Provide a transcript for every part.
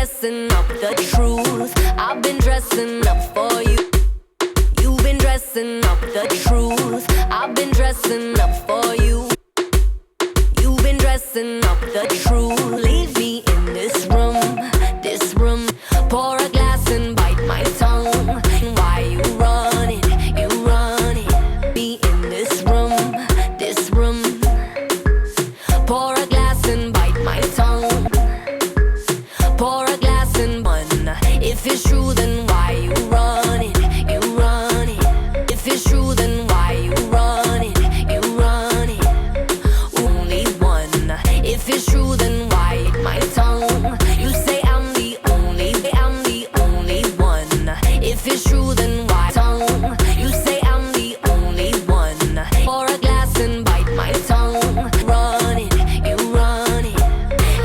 dressing up the truth. I've been dressing up for you. You've been dressing up the truth. I've been dressing up for you. You've been dressing up the truth. Leave me in this room, this room. Pour a glass and bite my tongue. Why you running? You running? Be in this room, this room. Pour a glass and bite my tongue. Pour a glass and one. If it's true, then why you running? You running? If it's true, then why you running? You running? Only one. If it's true, then why my tongue? You say I'm the only one. If it's true, then why tongue? You say I'm the only one. Pour a glass and bite my tongue. Running, you running.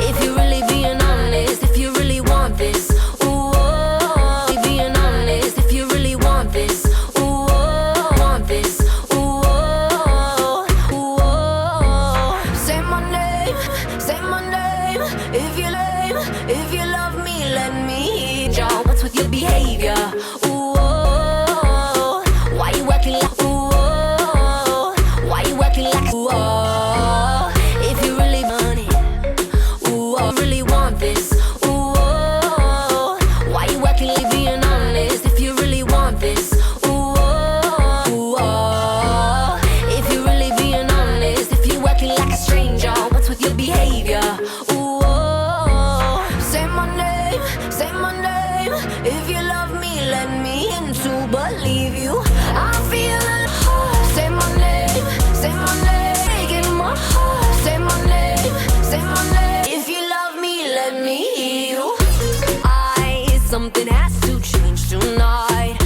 If you're really being honest, if you really want this, ooh, oh, being honest, if you really want this, ooh, oh, want this, ooh, oh, ooh, oh. Say my name, if you lame, if you love me, let me hear. Y'all, what's with your behavior? Ooh, oh, why you acting like, ooh, oh, why you acting like, ooh, oh, if you really want it, ooh, oh, really want this, ooh, oh, why you acting like being honest, if you really want this, ooh, oh, if you really being honest, if you acting like a stranger, what's with your behavior? Ooh, oh, say my name, if you love me, let me in to believe you. I feel alive. Say my name, breaking my heart. Say my name, if you love me, let me hear you. Something has to change tonight.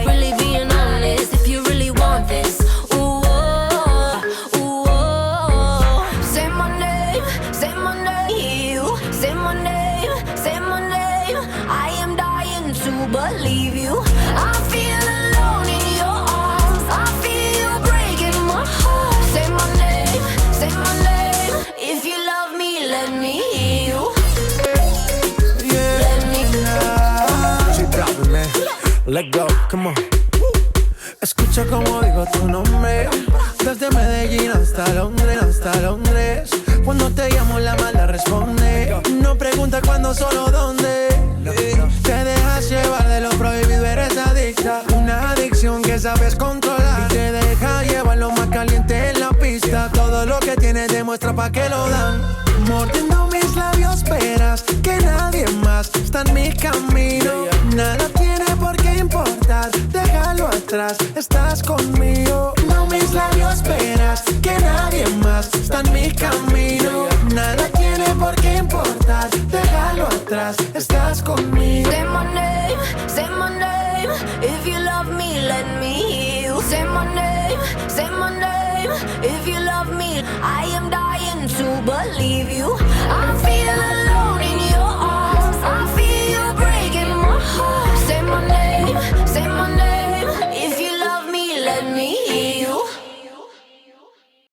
Really being honest, if you really want this, ooh, oh, ooh, oh. Say my name, you. Say my name, I am dying to believe you. I feel alone in your arms. I feel you breaking my heart. Say my name, if you love me, let me hear you. Let me She dropping, man. Let go, come on. Escucha como digo tu nombre. Desde Medellín hasta Londres. Cuando te llamo la mala responde. No pregunta cuándo, solo dónde. Te dejas llevar de lo prohibido, eres adicta. Una adicción que sabes controlar. Y te deja llevar lo más caliente en la pista. Todo lo que tienes demuestra pa' que lo dan. Mordiendo mis labios verás que nadie más está en mi camino. Nada tiene por qué importar, déjalo atrás, estás conmigo. No, mis labios verás que nadie más está en mi camino. Nada tiene por qué importar, déjalo atrás, estás conmigo. Say my name, if you love me, let me hear you. Say my name, if you love me, I am dying to believe you. I feel